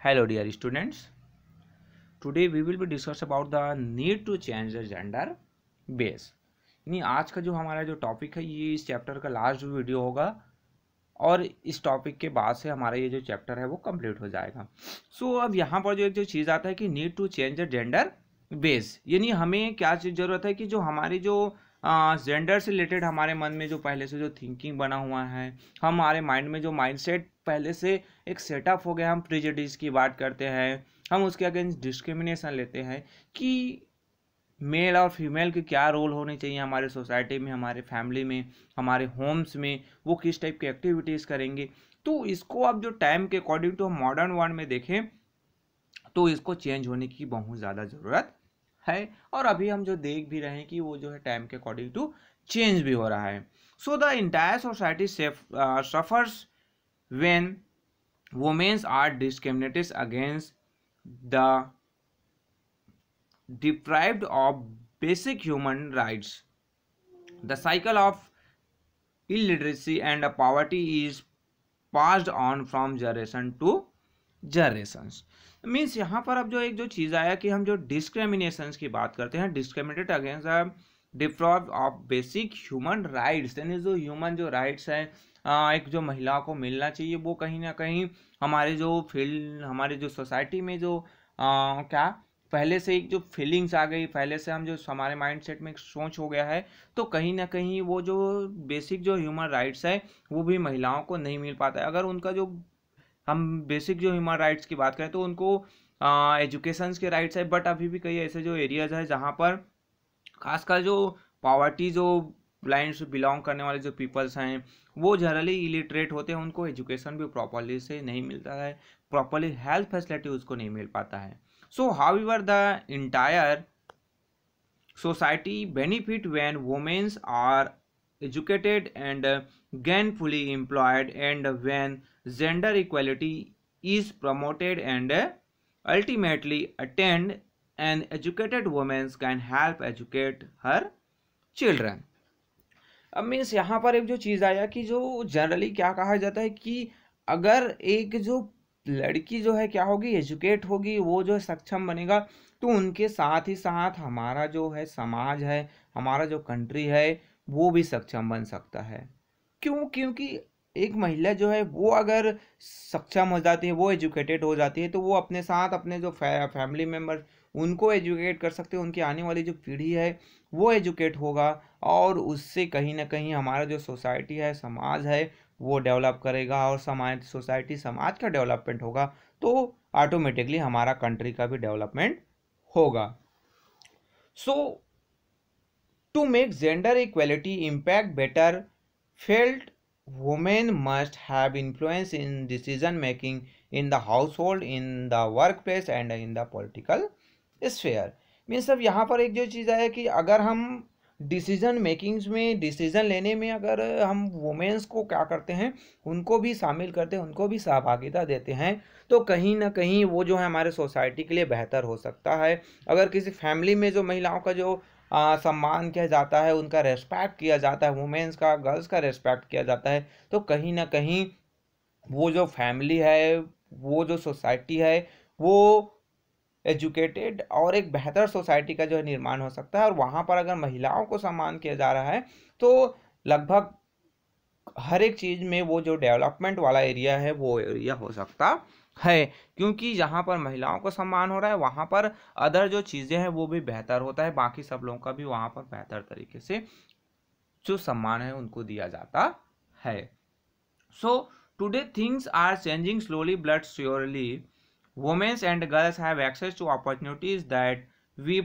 Hello dear students. Today we will be discuss about the need to change the gender base. यानी आज का जो हमारा जो टॉपिक है ये इस चैप्टर का लास्ट वीडियो होगा और इस टॉपिक के बाद से हमारा ये जो चैप्टर है वो कंप्लीट हो जाएगा। अब यहाँ पर जो एक जो चीज़ आता है कि need to change the gender bias, यानी हमें क्या चीज़ ज़रूरत है कि जो हमारी जो जेंडर से रिलेटेड हमारे मन में जो पहले से जो थिंकिंग बना हुआ है, हमारे माइंड में जो माइंडसेट पहले से एक सेटअप हो गया, हम प्रेजुडिस की बात करते हैं, हम उसके अगेंस्ट डिस्क्रिमिनेशन लेते हैं कि मेल और फीमेल के क्या रोल होने चाहिए हमारे सोसाइटी में, हमारे फैमिली में, हमारे होम्स में, वो किस टाइप की एक्टिविटीज़ करेंगे। तो इसको अब जो टाइम के अकॉर्डिंग टू मॉडर्न वर्ल्ड में देखें तो इसको चेंज होने की बहुत ज़्यादा ज़रूरत है, और अभी हम जो देख भी रहे हैं कि वो जो है टाइम के अकॉर्डिंग टू चेंज भी हो रहा है। So the entire society suffers when womens are discriminated against the deprived of basic human rights. The cycle of illiteracy and poverty is passed on from generation to generations. Means यहाँ पर अब जो एक जो चीज़ आया कि हम जो डिस्क्रिमिनेशन की बात करते हैं, discriminated against the deprived of basic human rights, यानी जो ह्यूमन जो राइट्स है एक जो महिलाओं को मिलना चाहिए, वो कहीं ना कहीं हमारे जो फील्ड, हमारे जो सोसाइटी में जो क्या पहले से एक जो फीलिंग्स आ गई, पहले से हम जो हमारे माइंडसेट में एक सोच हो गया है, तो कहीं ना कहीं वो जो बेसिक जो ह्यूमन राइट्स है वो भी महिलाओं को नहीं मिल पाता है। अगर उनका जो हम बेसिक जो ह्यूमन राइट्स की बात करें तो उनको एजुकेशन के राइट्स है, बट अभी भी कई ऐसे जो एरियाज है जहाँ पर खासकर जो पॉवर्टी जो लाइन से बिलोंग करने वाले जो पीपल्स हैं वो जनरली इलिटरेट होते हैं, उनको एजुकेशन भी प्रॉपरली से नहीं मिलता है, प्रॉपरली हेल्थ फैसिलिटी उसको नहीं मिल पाता है। So, however, the entire society benefit when women are educated and gainfully employed, and when gender equality is promoted, and ultimately attained, an educated woman can help educate her children. अब means यहाँ पर एक जो चीज़ आया कि जो generally क्या कहा जाता है कि अगर एक जो लड़की जो है क्या होगी, एजुकेट होगी, वो जो है सक्षम बनेगा, तो उनके साथ ही साथ हमारा जो है समाज है, हमारा जो कंट्री है वो भी सक्षम बन सकता है। क्यों? क्योंकि एक महिला जो है वो अगर सक्षम हो जाती है, वो एजुकेटेड हो जाती है, तो वो अपने साथ अपने जो फैमिली मेम्बर उनको एजुकेट कर सकते हैं, उनकी आने वाली जो पीढ़ी है वो एजुकेट होगा, और उससे कहीं ना कहीं हमारा जो सोसाइटी है, समाज है, वो डेवलप करेगा, और समाज सोसाइटी समाज का डेवलपमेंट होगा तो ऑटोमेटिकली हमारा कंट्री का भी डेवलपमेंट होगा। So to make gender equality impact better felt, women must have influence in decision making in the household, in the workplace and in the political sphere. Means अब यहाँ पर एक जो चीज़ है कि अगर हम डिसीजन मेकिंग्स में, डिसीजन लेने में अगर हम वुमेन्स को क्या करते हैं, उनको भी शामिल करते हैं, उनको भी सहभागिता देते हैं, तो कहीं ना कहीं वो जो है हमारे सोसाइटी के लिए बेहतर हो सकता है। अगर किसी फैमिली में जो महिलाओं का जो सम्मान किया जाता है, उनका रेस्पेक्ट किया जाता है, वुमेन्स का, गर्ल्स का रेस्पेक्ट किया जाता है, तो कहीं ना कहीं वो जो फैमिली है, वो जो सोसाइटी है, वो एजुकेटेड और एक बेहतर सोसाइटी का जो है निर्माण हो सकता है। और वहाँ पर अगर महिलाओं को सम्मान किया जा रहा है तो लगभग हर एक चीज़ में वो जो डेवलपमेंट वाला एरिया है वो एरिया हो सकता है, क्योंकि जहाँ पर महिलाओं को सम्मान हो रहा है वहाँ पर अदर जो चीज़ें हैं वो भी बेहतर होता है, बाकी सब लोगों का भी वहाँ पर बेहतर तरीके से जो सम्मान है उनको दिया जाता है। So today things are changing slowly but surely. Women and girls have access to opportunities that we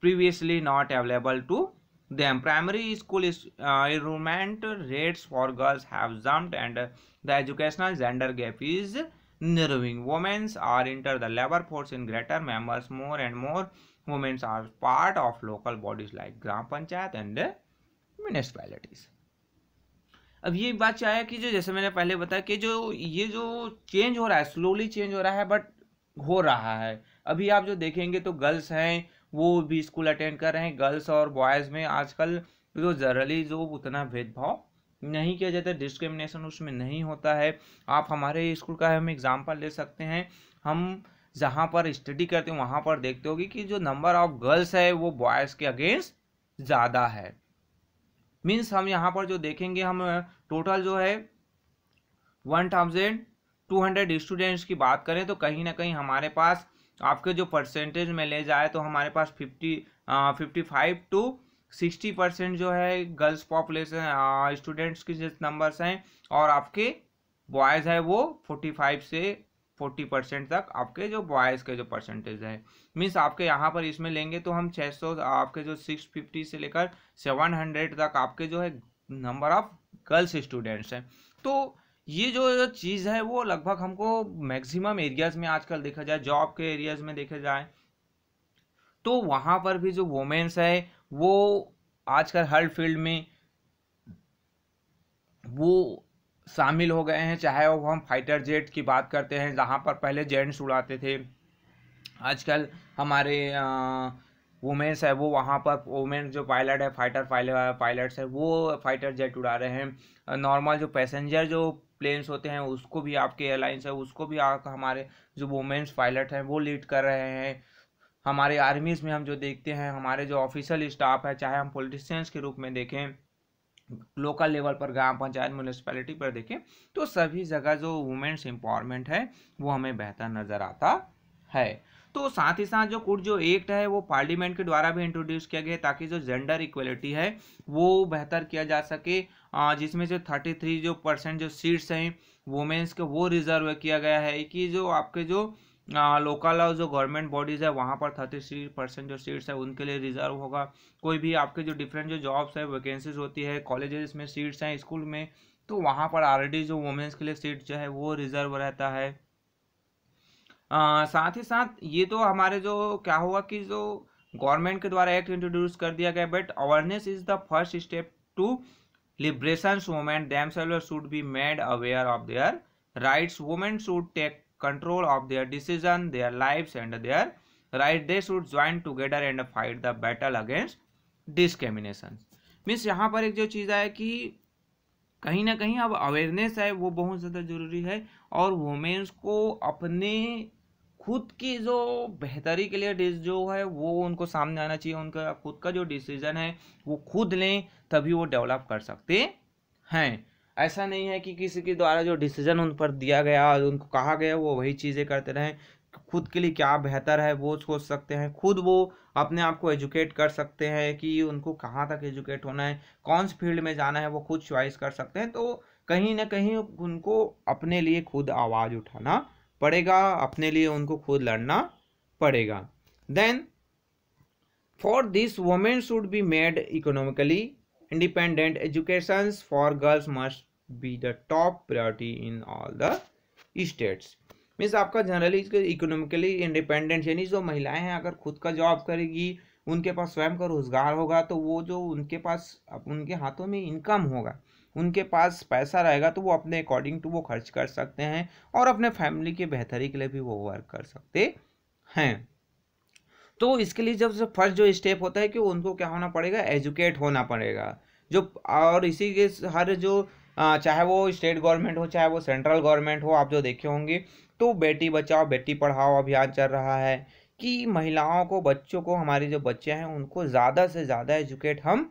previously not available to them. Primary school enrollment rates for girls have jumped, and the educational gender gap is narrowing. Women are enter the labor force in greater numbers. More and more women are part of local bodies like Gram Panchayat and municipalities. अब ये बात क्या है कि जो जैसे मैंने पहले बताया कि जो ये जो चेंज हो रहा है, स्लोली चेंज हो रहा है, बट हो रहा है। अभी आप जो देखेंगे तो गर्ल्स हैं वो भी स्कूल अटेंड कर रहे हैं, गर्ल्स और बॉयज़ में आजकल जो जनरली जो उतना भेदभाव नहीं किया जाता, डिस्क्रिमिनेशन उसमें नहीं होता है। आप हमारे स्कूल का हम एग्जांपल ले सकते हैं, हम जहाँ पर स्टडी करते हैं वहाँ पर देखते होगी कि जो नंबर ऑफ गर्ल्स है वो बॉयज़ के अगेंस्ट ज़्यादा है। मीन्स हम यहाँ पर जो देखेंगे, हम टोटल जो है 1200 स्टूडेंट्स की बात करें तो कहीं ना कहीं हमारे पास आपके जो परसेंटेज में ले जाए तो हमारे पास 55 to 60% जो है गर्ल्स पॉपुलेशन स्टूडेंट्स की जिस नंबर्स हैं, और आपके बॉयज़ है वो 45 से 40% तक आपके जो बॉयज़ के जो परसेंटेज है। मीन्स आपके यहाँ पर इसमें लेंगे तो हम 600 आपके जो 650 से लेकर 700 तक आपके जो है नंबर ऑफ गर्ल्स स्टूडेंट्स हैं। तो ये जो चीज़ है वो लगभग हमको मैक्सिमम एरियाज में आजकल देखा जाए, जॉब के एरियाज में देखा जाए तो वहाँ पर भी जो वोमेन्स है वो आजकल हर फील्ड में वो शामिल हो गए हैं। चाहे वो हम फाइटर जेट की बात करते हैं, जहाँ पर पहले जेंट्स उड़ाते थे, आजकल हमारे वुमेन्स है वो वहाँ पर वुमेन जो पायलट है, पायलट्स है वो फाइटर जेट उड़ा रहे हैं। नॉर्मल जो पैसेंजर जो प्लेन्स होते हैं उसको भी आपके एयरलाइंस है उसको भी हमारे जो वुमेन्स पायलट हैं वो लीड कर रहे हैं। हमारे आर्मीज़ में हम जो देखते हैं, हमारे जो ऑफिशियल स्टाफ है, चाहे हम पॉलिटिशियंस के रूप में देखें, लोकल लेवल पर, ग्राम पंचायत, म्यूनिसिपैलिटी पर देखें, तो सभी जगह जो वुमेन्स एम्पावरमेंट है वो हमें बेहतर नज़र आता है। तो साथ ही साथ जो एक्ट है वो पार्लियामेंट के द्वारा भी इंट्रोड्यूस किया गया ताकि जो जेंडर इक्वलिटी है वो बेहतर किया जा सके, जिसमें जो 33% जो सीट्स हैं वुमेन्स के वो रिजर्व किया गया है कि जो आपके जो लोकल जो गवर्नमेंट बॉडीज़ है वहाँ पर 33% जो सीट्स है उनके लिए रिजर्व होगा। कोई भी आपके जो डिफरेंट जो जॉब्स है, वैकेंसीज होती है, कॉलेजेस में सीट्स हैं, स्कूल में, तो वहाँ पर ऑलरेडी जो वुमेन्स के लिए सीट जो है वो रिजर्व रहता है। साथ ही साथ ये तो हमारे जो क्या हुआ कि जो गवर्नमेंट के द्वारा एक्ट इंट्रोड्यूस कर दिया गया, but awareness is the first step to liberation. Women themselves should be made aware of their rights. Women should take control of their decision, their lives and their right. They should join together and fight the battle against discrimination. Means यहाँ पर एक जो चीज़ है कि कहीं ना कहीं अब अवेयरनेस है वो बहुत ज़्यादा ज़रूरी है, और वुमेन्स को अपने खुद की जो बेहतरी के लिए जो है वो उनको सामने आना चाहिए। उनका खुद का जो डिसीजन है वो खुद लें, तभी वो डेवलप कर सकते हैं। ऐसा नहीं है कि किसी के द्वारा जो डिसीजन उन पर दिया गया, उनको कहा गया, वो वही चीज़ें करते रहें। खुद के लिए क्या बेहतर है वो सोच सकते हैं, खुद वो अपने आप को एजुकेट कर सकते हैं कि उनको कहाँ तक एजुकेट होना है, कौन सी फील्ड में जाना है, वो खुद चॉइस कर सकते हैं। तो कहीं ना कहीं उनको अपने लिए खुद आवाज़ उठाना पड़ेगा, अपने लिए उनको खुद लड़ना पड़ेगा। Then for this women should be made economically independent. Education for girls must be the top priority in all the states. Means आपका जनरली इकोनॉमिकली इंडिपेंडेंट, यानी जो महिलाएं हैं अगर खुद का जॉब करेगी, उनके पास स्वयं का रोजगार होगा, तो वो जो उनके पास उनके हाथों में इनकम होगा, उनके पास पैसा रहेगा, तो वो अपने अकॉर्डिंग टू वो खर्च कर सकते हैं और अपने फैमिली की बेहतरी के लिए भी वो वर्क कर सकते हैं। तो इसके लिए जब फर्स्ट जो स्टेप होता है कि उनको क्या होना पड़ेगा, एजुकेट होना पड़ेगा। जो और इसी के हर जो चाहे वो स्टेट गवर्नमेंट हो चाहे वो सेंट्रल गवर्नमेंट हो, आप जो देखे होंगे तो बेटी बचाओ बेटी पढ़ाओ अभियान चल रहा है कि महिलाओं को, बच्चों को, हमारे जो बच्चे हैं उनको ज़्यादा से ज़्यादा एजुकेट हम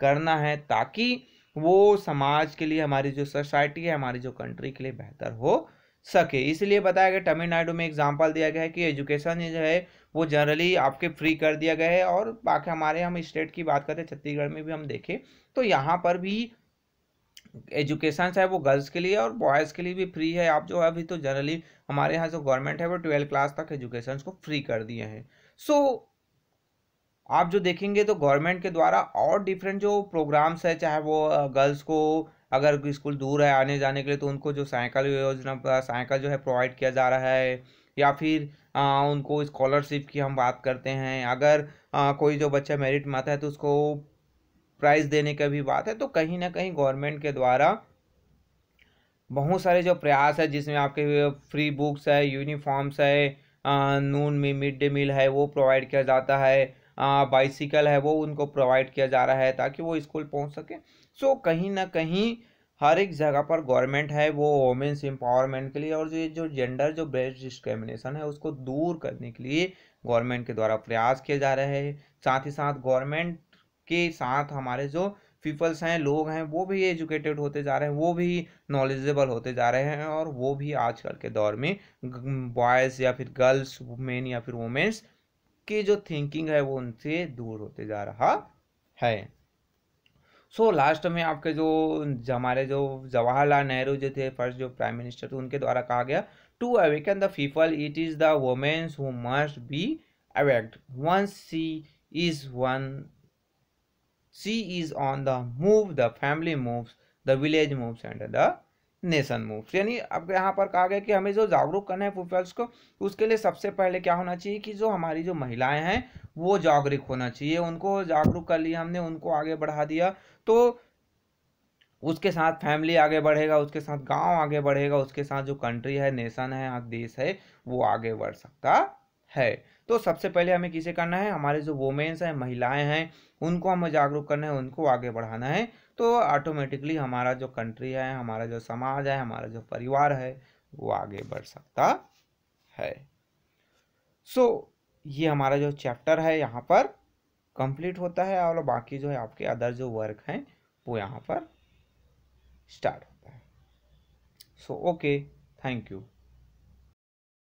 करना है ताकि वो समाज के लिए, हमारी जो सोसाइटी है, हमारी जो कंट्री के लिए बेहतर हो सके। इसलिए बताया गया, तमिलनाडु में एग्जाम्पल दिया गया है कि एजुकेशन जो है वो जनरली आपके फ्री कर दिया गया है, और बाकी हमारे हम स्टेट की बात करते हैं, छत्तीसगढ़ में भी हम देखें तो यहाँ पर भी एजुकेशन है वो गर्ल्स के लिए और बॉयज़ के लिए भी फ्री है। आप जो अभी तो जनरली हमारे यहाँ जो गवर्नमेंट है वो 12 क्लास तक एजुकेशन को फ्री कर दिए हैं। सो आप जो देखेंगे तो गवर्नमेंट के द्वारा और डिफरेंट जो प्रोग्राम्स है, चाहे वो गर्ल्स को अगर स्कूल दूर है आने जाने के लिए तो उनको जो साइकिल योजना, साइकिल जो है प्रोवाइड किया जा रहा है, या फिर उनको स्कॉलरशिप की हम बात करते हैं। अगर कोई जो बच्चा मेरिट में आता है तो उसको प्राइज़ देने का भी बात है। तो कहीं ना कहीं गवर्नमेंट के द्वारा बहुत सारे जो प्रयास है, जिसमें आपके फ्री बुक्स है, यूनिफॉर्म्स है, नून में मिड डे मील है वो प्रोवाइड किया जाता है, बाइसिकल है वो उनको प्रोवाइड किया जा रहा है ताकि वो स्कूल पहुंच सके। सो कहीं ना कहीं हर एक जगह पर गवर्नमेंट है वो वोमेन्स एम्पावरमेंट के लिए और जो जेंडर जो बेस्ड डिस्क्रिमिनेशन है उसको दूर करने के लिए गवर्नमेंट के द्वारा प्रयास किए जा रहे हैं। साथ ही साथ गवर्नमेंट के साथ हमारे जो पीपल्स हैं, लोग हैं, वो भी एजुकेटेड होते जा रहे हैं, वो भी नॉलेजेबल होते जा रहे हैं और वो भी आजकल के दौर में बॉयज़ या फिर गर्ल्स, मेन या फिर वुमेन्स की जो थिंकिंग है वो उनसे दूर होते जा रहा है। सो लास्ट में आपके हमारे जो जवाहरलाल नेहरू जो थे फर्स्ट जो प्राइम मिनिस्टर थे, उनके द्वारा कहा गया to awaken the people it is the women's who must be awaked once she is on the move the family moves the village moves and the nation moves. यानी अब यहाँ पर कहा गया कि हमें जो जागरूक करना है पीपल्स को, उसके लिए सबसे पहले क्या होना चाहिए कि जो हमारी जो महिलाएं हैं वो जागरूक होना चाहिए। उनको जागरूक कर लिया हमने, उनको आगे बढ़ा दिया, तो उसके साथ फैमिली आगे बढ़ेगा, उसके साथ गांव आगे बढ़ेगा, उसके साथ जो कंट्री है, नेशन है, देश है, वो आगे बढ़ सकता है। तो सबसे पहले हमें किसे करना है, हमारे जो वुमेन्स हैं, महिलाएं हैं, उनको हमें जागरूक करना है, उनको आगे बढ़ाना है। तो ऑटोमेटिकली हमारा जो कंट्री है, हमारा जो समाज है, हमारा जो परिवार है, वो आगे बढ़ सकता है। सो ये हमारा जो चैप्टर है यहाँ पर कंप्लीट होता है और बाकी जो है आपके अदर जो वर्क हैं वो यहाँ पर स्टार्ट होता है। So okay, thank you.